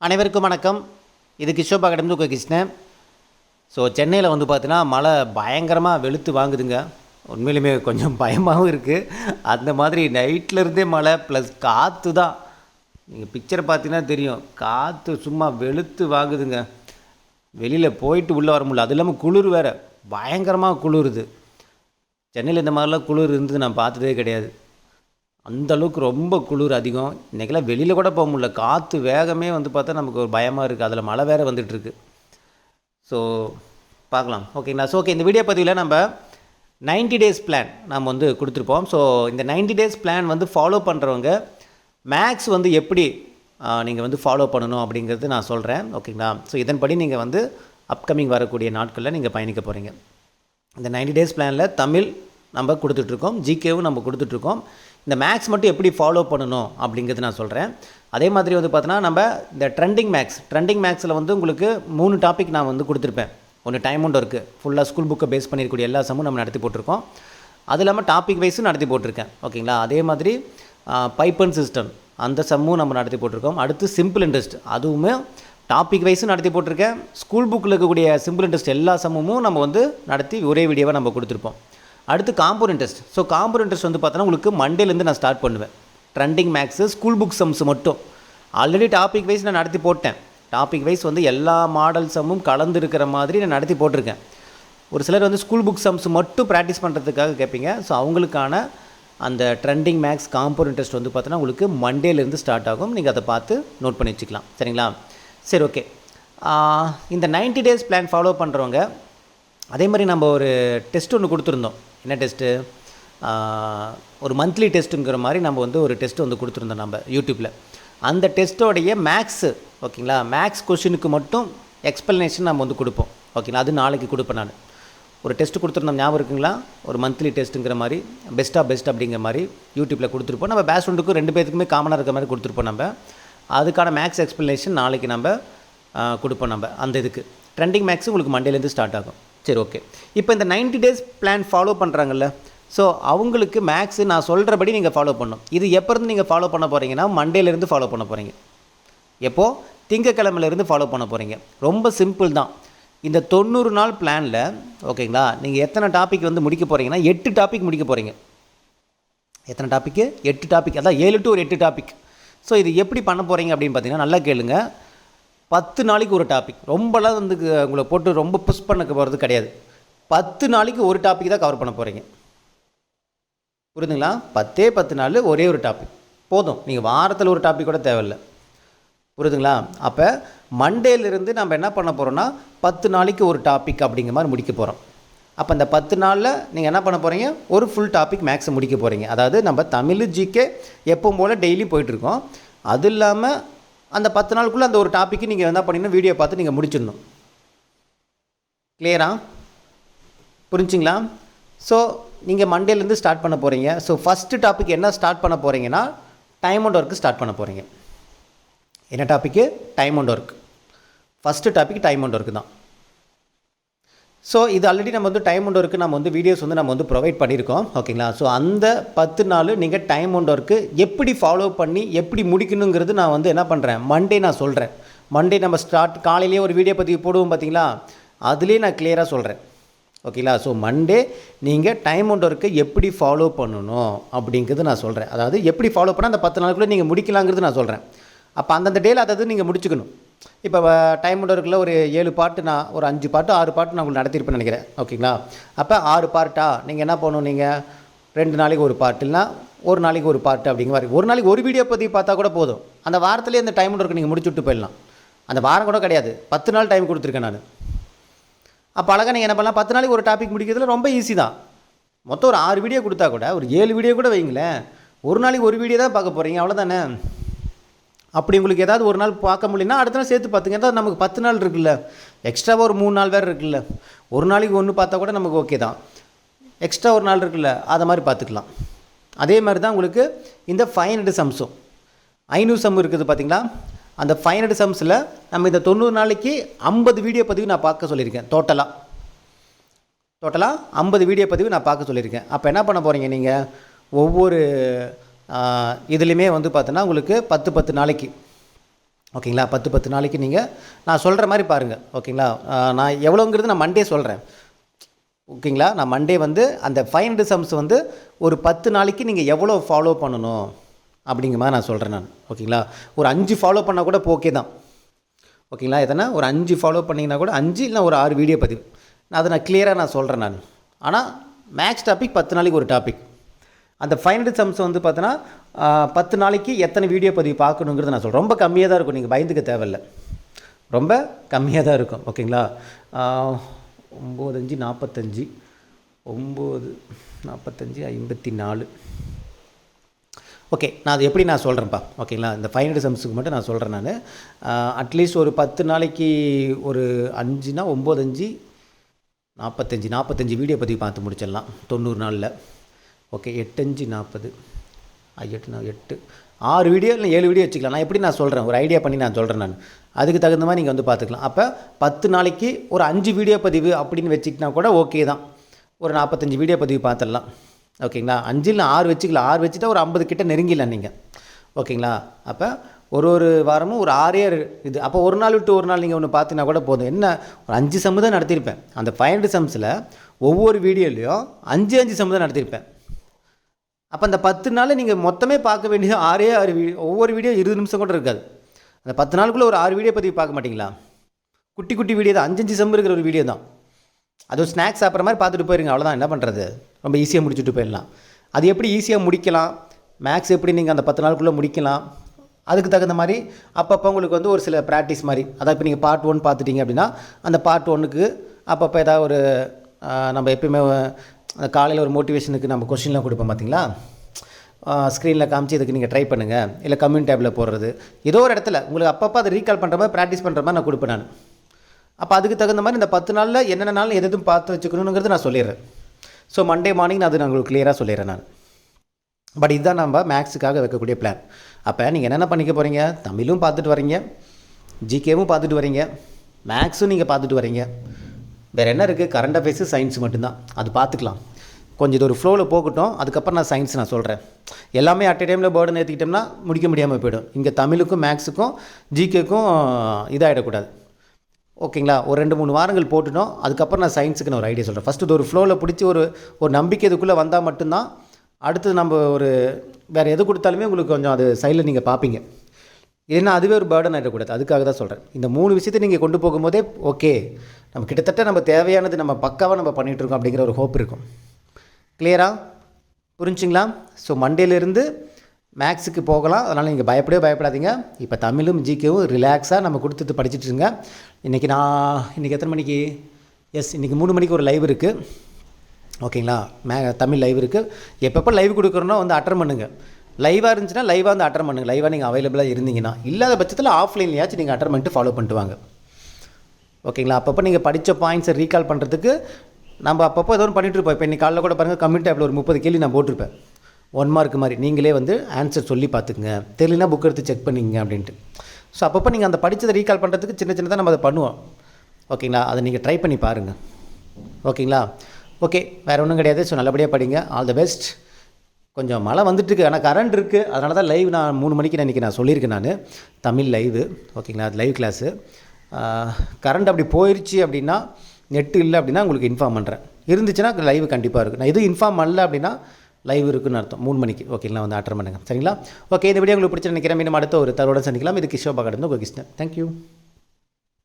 அனைவருக்கும் வணக்கம். இது கிஷோப் அகாடமி கிருஷ்ணன். ஸோ சென்னையில் வந்து பார்த்தீங்கன்னா மழை பயங்கரமாக வெளுத்து வாங்குதுங்க. உண்மையிலுமே கொஞ்சம் பயமாகவும் இருக்குது. அந்த மாதிரி நைட்லேருந்தே மழை ப்ளஸ் காற்று தான். நீங்கள் பிக்சரை பார்த்தீங்கன்னா தெரியும், காற்று சும்மா வெளுத்து வாங்குதுங்க. வெளியில் போயிட்டு உள்ளே வர முடியல. அது இல்லாமல் குளிர் வேறு பயங்கரமாக குளிருது. சென்னையில் இந்த மாதிரிலாம் குளிர் இருந்தது நான் பார்த்ததே கிடையாது. அந்தளவுக்கு ரொம்ப குளிர் அதிகம். இன்றைக்கெல்லாம் வெளியில் கூட போக முடியல. காற்று வேகமே வந்து பார்த்தா நமக்கு ஒரு பயமாக இருக்குது. அதில் மழை வேறு வந்துட்டுருக்கு. ஸோ பார்க்கலாம், ஓகேங்களா? ஸோ ஓகே, இந்த வீடியோ பதிவில் நம்ம 90 டேஸ் பிளான் நம்ம வந்து கொடுத்துருப்போம். ஸோ இந்த 90 டேஸ் பிளான் வந்து ஃபாலோ பண்ணுறவங்க மேக்ஸ் வந்து எப்படி நீங்கள் வந்து ஃபாலோ பண்ணணும் அப்படிங்கிறது நான் சொல்கிறேன், ஓகேங்களா? ஸோ இதன்படி நீங்கள் வந்து அப்கமிங் வரக்கூடிய நாட்களில் நீங்கள் பயணிக்க போகிறீங்க. இந்த 90 டேஸ் பிளானில் தமிழ் நம்ம கொடுத்துட்ருக்கோம், ஜிகேவும் நம்ம கொடுத்துட்ருக்கோம். இந்த மேக்ஸ் மட்டும் எப்படி ஃபாலோ பண்ணணும் அப்படிங்கிறது நான் சொல்கிறேன். அதே மாதிரி வந்து பார்த்தோன்னா நம்ம இந்த ட்ரெண்டிங் மேக்ஸில் வந்து உங்களுக்கு 3 டாபிக் நான் வந்து கொடுத்துருப்பேன். ஒன்று டைம் அண்ட் ஒர்க்கு, ஃபுல்லாக ஸ்கூல் புக்கை பேஸ் பண்ணியிருக்கக்கூடிய எல்லா சம்மும் நம்ம நடத்தி போட்டிருக்கோம். அது இல்லாமல் டாபிக் வைஸும் நடத்தி போட்டிருக்கேன், ஓகேங்களா? அதே மாதிரி பைப்பன் சிஸ்டம் அந்த சம்மும் நம்ம நடத்தி போட்டிருக்கோம். அடுத்து சிம்பிள் இன்ட்ரெஸ்ட், அதுவுமே டாபிக் வைஸும் நடத்தி போட்டிருக்கேன். ஸ்கூல் புக்கில் இருக்கக்கூடிய சிம்பிள் இன்ட்ரெஸ்ட் எல்லா சம்மும் நம்ம வந்து நடத்தி ஒரே வீடியோவாக நம்ம கொடுத்துருப்போம். அடுத்து compound interest. So compound interest வந்து பார்த்தோன்னா உங்களுக்கு மண்டேலேருந்து நான் ஸ்டார்ட் பண்ணுவேன். Trending maths school book sums மட்டும் ஆல்ரெடி டாபிக் வைஸ் நான் நடத்தி போட்டேன். டாபிக் வைஸ் வந்து எல்லா மாடல் சம்மும் கலந்து இருக்கிற மாதிரி நான் நடத்தி போட்டிருக்கேன். ஒரு சிலர் வந்து ஸ்கூல் புக் சம்ஸ் மட்டும் ப்ராக்டிஸ் பண்ணுறதுக்காக கேட்பீங்க. ஸோ அவங்களுக்கான அந்த ட்ரெண்டிங் மேக்ஸ் காம்பவுண்ட் இன்ட்ரெஸ்ட் வந்து பார்த்தோன்னா உங்களுக்கு மண்டேலேருந்து ஸ்டார்ட் ஆகும். நீங்கள் அதை பார்த்து நோட் பண்ணி வச்சுக்கலாம், சரிங்களா? சரி, ஓகே. இந்த 90 டேஸ் பிளான் ஃபாலோ பண்ணுறவங்க அதே மாதிரி நம்ம ஒரு டெஸ்ட் ஒன்று கொடுத்துருந்தோம். என்ன டெஸ்ட்டு? ஒரு மந்த்லி டெஸ்ட்டுங்கிற மாதிரி நம்ம வந்து ஒரு டெஸ்ட்டு வந்து கொடுத்துருந்தோம் நம்ம யூடியூப்பில். அந்த டெஸ்ட்டோடைய மேக்ஸு, ஓகேங்களா, மேக்ஸ் கொஷினுக்கு மட்டும் எக்ஸ்ப்ளனேஷன் நம்ம வந்து கொடுப்போம், ஓகேங்களா? அது நாளைக்கு கொடுப்பேன். நான் ஒரு டெஸ்ட்டு கொடுத்துருந்தோம், ஞாபகம் இருக்குங்களா? ஒரு மந்த்லி டெஸ்ட்டுங்கிற மாதிரி பெஸ்ட் அப்படிங்கிற மாதிரி யூடியூப்பில் கொடுத்துருப்போம். நம்ம பேட்ச் ஒன்றுக்கும் 2 பேருக்குமே காமனாக இருக்கிற மாதிரி கொடுத்துருப்போம். நம்ம அதுக்கான மேக்ஸ் எக்ஸ்ப்ளனேஷன் நாளைக்கு நம்ம கொடுப்போம். நம்ம அந்த இதுக்கு ட்ரெண்டிங் மேக்ஸ் உங்களுக்கு மண்டேலேருந்து ஸ்டார்ட் ஆகும். சரி, ஓகே. இப்போ இந்த 90 டேஸ் பிளான் ஃபாலோ பண்ணுறாங்கல்ல, ஸோ அவங்களுக்கு மேக்ஸு நான் சொல்கிறபடி நீங்கள் ஃபாலோ பண்ணணும். இது எப்போ இருந்து நீங்கள் ஃபாலோ பண்ண போகிறீங்கன்னா மண்டேலேருந்து ஃபாலோ பண்ண போகிறீங்க. எப்போது? திங்கக்கிழமையிலேருந்து ஃபாலோ பண்ண போகிறீங்க. ரொம்ப சிம்பிள் தான். இந்த 90 நாள் பிளானில், ஓகேங்களா, நீங்கள் எத்தனை டாபிக் வந்து முடிக்க போகிறீங்கன்னா 8 டாபிக் முடிக்க போகிறீங்க. எத்தனை டாப்பிக்கு? 8 டாபிக். அதான் 7 to 8 டாபிக். ஸோ இது எப்படி பண்ண போகிறீங்க அப்படின்னு பார்த்தீங்கன்னா, நல்லா கேளுங்க. 10 நாளைக்கு ஒரு டாபிக். ரொம்பலாம் வந்து உங்களை போட்டு ரொம்ப புஷ் பண்ண போகிறது கிடையாது. 10 நாளைக்கு ஒரு டாபிக் தான் கவர் பண்ண போகிறீங்க. புரியுதுங்களா? 10 நாள் ஒரே ஒரு டாபிக் போதும். நீங்கள் வாரத்தில் ஒரு டாபிக் கூட தேவையில்லை. புரியுதுங்களா? அப்போ மண்டேலேருந்து நம்ம என்ன பண்ண போகிறோன்னா 10 நாளைக்கு ஒரு டாபிக் அப்படிங்கிற மாதிரி முடிக்க போகிறோம். அப்போ அந்த 10 நாளில் நீங்கள் என்ன பண்ண போகிறீங்க? ஒரு ஃபுல் டாபிக் மேக்ஸை முடிக்க போகிறீங்க. அதாவது நம்ம தமிழ் ஜிகே எப்பவும் போல் டெய்லி போயிட்டுருக்கோம். அது இல்லாமல் அந்த 10 நாளுக்குள்ளே அந்த ஒரு டாப்பிக்கு நீங்கள் என்ன பண்ணிடணும், வீடியோ பார்த்து நீங்கள் முடிச்சிடணும். கிளியரா? புரிஞ்சுங்களா? ஸோ நீங்கள் மண்டேலேருந்து ஸ்டார்ட் பண்ண போகிறீங்க. ஸோ ஃபஸ்ட்டு டாபிக் என்ன ஸ்டார்ட் பண்ண போகிறீங்கன்னா டைம் அண்ட் ஒர்க்கு ஸ்டார்ட் பண்ண போகிறீங்க. என்ன topic? Time and work. First topic time and work தான். ஸோ இது ஆல்ரெடி நம்ம வந்து டைம் அண்ட் ஒர்க்கு நம்ம வந்து வீடியோஸ் வந்து நம்ம வந்து ப்ரொவைட் பண்ணியிருக்கோம், ஓகேங்களா? ஸோ அந்த 10 நாள் நீங்கள் டைம் அண்ட் ஒர்க்கு எப்படி ஃபாலோ பண்ணி எப்படி முடிக்கணுங்கிறது நான் வந்து என்ன பண்ணுறேன், மண்டே நான் சொல்கிறேன். மண்டே நம்ம காலையிலேயே ஒரு வீடியோ பற்றி போடுவோம் பார்த்தீங்களா, அதுலேயே நான் கிளியராக சொல்கிறேன், ஓகேங்களா? ஸோ மண்டே நீங்கள் டைம் அண்ட் ஒர்க்கை எப்படி ஃபாலோ பண்ணணும் அப்படிங்கிறது நான் சொல்கிறேன். அதாவது எப்படி ஃபாலோ பண்ணால் அந்த 10 நாளுக்குள்ளே நீங்கள் முடிக்கலாங்கிறது நான் சொல்கிறேன். அப்போ அந்தந்த டேயில் அதாவது நீங்கள் முடிச்சுக்கணும். இப்போ டைம் அண்ட் ஒர்க்கில் ஒரு 7 பாட்டு, நான் ஒரு 5 பாட்டு 6 பாட்டு நான் உங்களுக்கு நடத்திருப்பேன்னு நினைக்கிறேன், ஓகேங்களா? அப்போ 6 பார்ட்டா நீங்கள் என்ன பண்ணணும், நீங்கள் 2 நாளைக்கு ஒரு பாட்டு, இல்லைனா ஒரு நாளைக்கு ஒரு பாட்டு அப்படிங்கிற மாதிரி ஒரு நாளைக்கு ஒரு வீடியோ பற்றி பார்த்தா கூட போதும். அந்த வாரத்துலேயே அந்த டைம் அண்ட் ஒர்க்கு நீங்கள் முடிச்சு விட்டு போயிடலாம். அந்த வாரம் கூட கிடையாது, 10 நாள் டைம் கொடுத்துருக்கேன் நான். அப்போ அழகாக நீங்கள் என்ன பண்ணலாம், 10 நாளைக்கு ஒரு டாபிக் முடிக்கிறதுல ரொம்ப ஈஸி தான். மொத்தம் ஒரு 6 வீடியோ கொடுத்தா கூட ஒரு 7 வீடியோ கூட வைங்களேன். ஒரு நாளைக்கு ஒரு வீடியோ தான் பார்க்க போகிறீங்க, அவ்வளோதானே? அப்படி உங்களுக்கு ஏதாவது ஒரு நாள் பார்க்க முடியலன்னா அடுத்த நாள் சேர்த்து பார்த்துங்க. ஏதாவது நமக்கு 10 நாள் இருக்குல்ல, எக்ஸ்ட்ராவாக ஒரு 3 நாள் வேறு இருக்குல்ல. ஒரு நாளைக்கு ஒன்று பார்த்தா கூட நமக்கு ஓகே தான். எக்ஸ்ட்ரா ஒரு நாள் இருக்குல்ல, அதை மாதிரி பார்த்துக்கலாம். அதே மாதிரி தான் உங்களுக்கு இந்த 500 சம்ஸும் 500 சம் இருக்குது பார்த்தீங்களா? அந்த 500 சம்ஸில் நம்ம இந்த 90 நாளைக்கு 50 வீடியோ பதிவு நான் பார்க்க சொல்லியிருக்கேன். டோட்டலாக 50 வீடியோ பதிவு நான் பார்க்க சொல்லியிருக்கேன். அப்போ என்ன பண்ண போகிறீங்க, நீங்கள் ஒவ்வொரு இதுலேயுமே வந்து பார்த்தோன்னா உங்களுக்கு 10 நாளைக்கு ஓகேங்களா. 10 நாளைக்கு நீங்கள் நான் சொல்கிற மாதிரி பாருங்கள். ஓகேங்களா. நான் எவ்வளோங்கிறது நான் மண்டே சொல்கிறேன். ஓகேங்களா. நான் மண்டே வந்து அந்த 500 சம்ஸ் வந்து ஒரு 10 நாளைக்கு நீங்கள் எவ்வளோ ஃபாலோ பண்ணணும் அப்படிங்கிற மாதிரி நான் சொல்கிறேன் நான். ஓகேங்களா. ஒரு 5 ஃபாலோ பண்ணால் கூட ஓகே தான். ஓகேங்களா. எதனா ஒரு 5 ஃபாலோ பண்ணிங்கன்னா கூட 5 இல்லை ஒரு 6 வீடியோ பதிவு அதை நான் கிளியராக நான் சொல்கிறேன் நான். ஆனால் மேக்ஸ் டாபிக் 10 நாளைக்கு ஒரு டாபிக். அந்த 500 சம்ஸ் வந்து பார்த்தோன்னா 10 நாளைக்கு எத்தனை வீடியோ பதிவு பார்க்கணுங்கிறது நான் சொல்கிறேன். ரொம்ப கம்மியாக தான் இருக்கும், நீங்கள் பயந்துக்க தேவையில்லை, ரொம்ப கம்மியாக தான் இருக்கும். ஓகேங்களா. 9 5 45 54. ஓகே, நான் அது எப்படி நான் சொல்கிறேன்ப்பா. ஓகேங்களா. இந்த 500 சம்ஸுக்கு மட்டும் நான் சொல்கிறேன் நான். அட்லீஸ்ட் ஒரு 10 நாளைக்கு ஒரு 5னா 9 5 45 வீடியோ பதிவு பார்த்து முடிச்சிடலாம் 90 நாளில். ஓகே, 8 5 40 8 6 வீடியோ இல்லை 7 வீடியோ வச்சுக்கலாம். நான் எப்படி நான் சொல்கிறேன், ஒரு ஐடியா பண்ணி நான் சொல்கிறேன் நான். அதுக்கு தகுந்த மாதிரி நீங்கள் வந்து பார்த்துக்கலாம். அப்போ 10 நாளைக்கு ஒரு 5 வீடியோ பதிவு அப்படின்னு வச்சுக்கினா கூட ஓகே தான். ஒரு 45 வீடியோ பதிவு பார்த்துடலாம். ஓகேங்களா. 5 இல்லை 6 வச்சுக்கலாம். 6 வச்சுட்டா ஒரு 50 கிட்ட நெருங்கிடலாம் நீங்கள். ஓகேங்களா. அப்போ ஒரு வாரமும் ஒரு 6 இது. அப்போ ஒரு நாள் விட்டு ஒரு நாள் நீங்கள் ஒன்று பார்த்தீங்கன்னா கூட போதும். என்ன, ஒரு 5 சம்மு தான் நடத்தியிருப்பேன். அந்த 500 சம்ஸில் ஒவ்வொரு வீடியோலையும் 5 சம்மு தான் நடத்தியிருப்பேன். அப்போ அந்த 10 நாளில் நீங்கள் மொத்தமே பார்க்க வேண்டியது 6 வீடியோ. ஒவ்வொரு வீடியோ 20 நிமிஷம் கூட இருக்காது. அந்த 10 நாளுக்குள்ளே ஒரு 6 வீடியோ பதிவு பார்க்க மாட்டிங்களா? குட்டி குட்டி வீடியோ தான், 5 சம்மு இருக்கிற ஒரு வீடியோ தான். அது ஒரு ஸ்நாக்ஸ் சாப்பிட்ற மாதிரி பார்த்துட்டு போயிருங்க, அவ்வளோதான். என்ன பண்ணுறது, ரொம்ப ஈஸியாக முடிச்சுட்டு போயிடலாம். அது எப்படி ஈஸியாக முடிக்கலாம், மேக்ஸ் எப்படி நீங்கள் அந்த 10 நாளுக்குள்ளே முடிக்கலாம், அதுக்கு தகுந்த மாதிரி அப்பப்போ உங்களுக்கு வந்து ஒரு சில ப்ராக்டிஸ் மாதிரி. அதாவது இப்போ நீங்கள் பார்ட் 1 பார்த்துட்டிங்க அப்படின்னா அந்த பார்ட் 1க்கு அப்பப்போ ஏதாவது ஒரு நம்ம எப்பயுமே அந்த காலையில் ஒரு மோட்டிவேஷனுக்கு நம்ம கொஸ்டின்லாம் கொடுப்போம் பார்த்தீங்களா, ஸ்க்ரீனில் காமிச்சு இதுக்கு நீங்கள் ட்ரை பண்ணுங்கள், இல்லை கம்யூனிட்டி டேபில் போடுறது, ஏதோ ஒரு இடத்துல உங்களுக்கு அப்பப்போ அதை ரீகால் பண்ணுற மாதிரி ப்ராக்டிஸ் பண்ணுற மாதிரி நான் கொடுப்பேன் நான். அப்போ அதுக்கு தகுந்த மாதிரி இந்த 10 நாளில் என்னென்ன நாள் எதுவும் பார்த்து வச்சுக்கணுங்கிறது நான் சொல்லிடுறேன். ஸோ மண்டே மார்னிங் நான் அது நான் உங்களுக்கு கிளியராக சொல்லிடுறேன் நான். பட் இதுதான் நம்ம மேக்ஸுக்காக வைக்கக்கூடிய பிளான். அப்போ நீங்கள் என்னென்ன பண்ணிக்க போகிறீங்க, தமிழும் பார்த்துட்டு வரீங்க, ஜிகேவும் பார்த்துட்டு வரீங்க, மேக்ஸும் நீங்கள் பார்த்துட்டு வரீங்க. வேறு என்ன இருக்குது, கரண்ட் அஃபேர்ஸு சயின்ஸ் மட்டும்தான். அது பார்த்துக்கலாம். கொஞ்சம் இது ஒரு ஃப்ளோவில் போகட்டும், அதுக்கப்புறம் நான் சயின்ஸ் நான் சொல்கிறேன். எல்லாமே அட் எ டைமில் பேர்டன் ஏற்றிக்கிட்டோம்னா முடிக்க முடியாமல் போய்டும். இங்கே தமிழுக்கும் மேக்ஸுக்கும் ஜிகேக்கும் இதாகிடக்கூடாது. ஓகேங்களா. ஒரு 2-3 வாரங்கள் போட்டுட்டோம், அதுக்கப்புறம் நான் சயின்ஸுக்கு நான் ஒரு ஐடியா சொல்கிறேன். ஃபஸ்ட்டு இது ஒரு ஃப்ளோவில் பிடிச்சி ஒரு நம்பிக்கை இதுக்குள்ளே வந்தால் மட்டும்தான் அடுத்து நம்ம ஒரு வேறு எது கொடுத்தாலுமே உங்களுக்கு கொஞ்சம் அது சைடில் நீங்கள் பார்ப்பீங்க. இல்லைன்னா அதுவே ஒரு பேர்டன் ஆகிடக்கூடாது. அதுக்காக தான் சொல்கிறேன். இந்த 3 விஷயத்தை நீங்கள் கொண்டு போகும்போதே ஓகே, நம்ம கிட்டத்தட்ட நம்ம தேவையானது நம்ம பக்காவாக நம்ம பண்ணிகிட்ருக்கோம் அப்படிங்கிற ஒரு ஹோப் இருக்கும். கிளியராக புரிஞ்சுங்களா? ஸோ மண்டேலேருந்து மேக்ஸுக்கு போகலாம். அதனால் நீங்கள் பயப்படாதீங்க. இப்போ தமிழும் ஜிகேவும் ரிலாக்ஸாக நம்ம கொடுத்துட்டு படிச்சுட்டுருங்க. இன்றைக்கி எத்தனை மணிக்கு, இன்றைக்கி 3 மணிக்கு ஒரு லைவ் இருக்குது. ஓகேங்களா. தமிழ் லைவ் இருக்குது. எப்பப்போ லைவ் கொடுக்குறோன்னா வந்து அட்டன் பண்ணுங்கள். லைவாக இருந்துச்சுன்னா லைவாக வந்து அட்டன் பண்ணுங்கள். லைவாக நீங்கள் அவைலபிளாக இருந்தீங்கன்னா. இல்லாத பட்சத்தில் ஆஃப்லைன்லையாச்சும் நீங்கள் அட்டன் பண்ணிட்டு ஃபாலோ பண்ணிட்டு வாங்க. ஓகேங்களா. அப்பப்போ நீங்கள் படித்த பாயிண்ட்ஸை ரீகால் பண்ணுறதுக்கு நம்ம அப்பப்போ ஏதோ ஒன்று பண்ணிகிட்டு இருப்போம். இப்போ இன்றைக்கி காலையில் கூட பாருங்கள், கம்யூனிட்டி டேபில் ஒரு 30 கேள்வி நான் போட்டிருப்பேன். 1 மார்க் மாதிரி நீங்களே வந்து ஆன்சர் சொல்லி பார்த்துக்குங்க, தெரியலனா புக் எடுத்து செக் பண்ணிங்க அப்படின்ட்டு. ஸோ அப்பப்போ நீங்கள் அந்த படித்ததை ரீகால் பண்ணுறதுக்கு சின்னதாக நம்ம அதை பண்ணுவோம். ஓகேங்களா. அதை நீங்கள் ட்ரை பண்ணி பாருங்கள். ஓகேங்களா. ஓகே, வேறு ஒன்றும் கிடையாது. ஸோ நல்லபடியாக படிங்க. All the best. கொஞ்சம் மழை வந்துட்டுருக்கு, ஆனால் கரண்ட் இருக்குது. அதனால தான் லைவ் நான் 3 மணிக்கு இன்றைக்கி நான் சொல்லியிருக்கேன் நான், தமிழ் லைவு. ஓகேங்களா. அது லைவ் கிளாஸு. கரண்ட் அப்படி போயிடுச்சு அப்படின்னா, நெட்டு இல்லை அப்படின்னா உங்களுக்கு இன்ஃபார்ம் பண்ணுறேன். இருந்துச்சுன்னா லைவ் கண்டிப்பாக இருக்குது. நான் எதுவும் இன்ஃபார்ம் பண்ணல அப்படின்னா லைவ் இருக்குன்னு அர்த்தம். 3 மணிக்கு. ஓகேங்களா. வந்து அட்டன் பண்ணுங்கள். சரிங்களா. ஓகே, இந்த வீடியோ உங்களுக்கு பிடிச்சி நினைக்கிறேன். மீண்டும் அடுத்த ஒரு தகவலுடன் சந்திக்கலாம். இது கிஷோபா கடந்து உங்கள் கிருஷ்ணன். தேங்க்யூ.